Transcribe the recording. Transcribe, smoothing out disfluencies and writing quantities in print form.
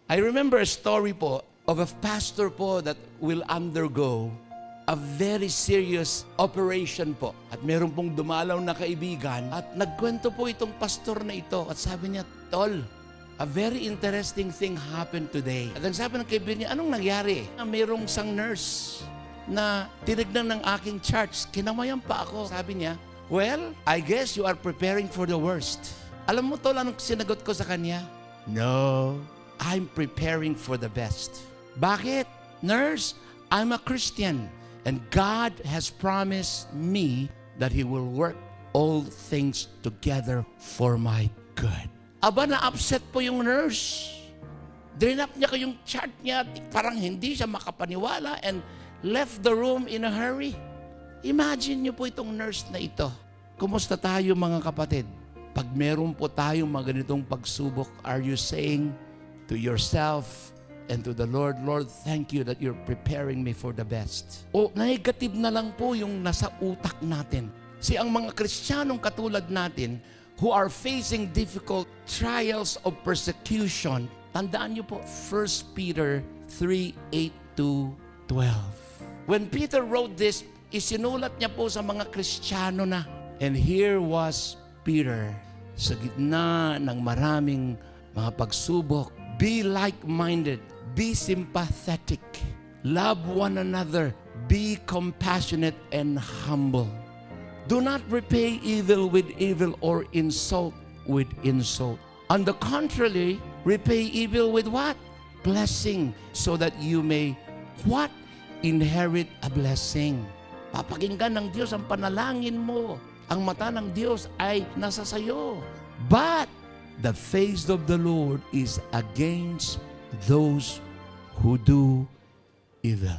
I remember a story po of a pastor po that will undergo a very serious operation po. At meron pong dumalaw na kaibigan at nagkwento po itong pastor na ito at sabi niya, Tol, a very interesting thing happened today. At ang sabi ng kaibigan niya, anong nangyari? Merong isang nurse na tinignan ng aking church. Kinamayan pa ako. Sabi niya, well, I guess you are preparing for the worst. Alam mo, Tol, anong sinagot ko sa kanya? No, I'm preparing for the best. Bakit? Nurse, I'm a Christian. And God has promised me that He will work all things together for my good. Aba, na-upset po yung nurse. Drinap niya kayong chart niya, parang hindi siya makapaniwala and left the room in a hurry. Imagine niyo po itong nurse na ito. Kumusta tayo mga kapatid? Pag meron po tayong mga ganitong pagsubok, are you saying to yourself and to the Lord, Lord, thank you that you're preparing me for the best? O negative na lang po yung nasa utak natin. Kasi ang mga Kristiyanong katulad natin who are facing difficult trials of persecution, tandaan niyo po, 1 Peter 3:8-12. When Peter wrote this, isinulat niya po sa mga Kristiyano na. And here was Peter sa gitna ng maraming mga pagsubok. Be like-minded. Be sympathetic. Love one another. Be compassionate and humble. Do not repay evil with evil or insult with insult. On the contrary, repay evil with what? Blessing, so that you may what? Inherit a blessing. Papakinggan ng Diyos ang panalangin mo. Ang mata ng Diyos ay nasa sayo. But the face of the Lord is against those who do evil.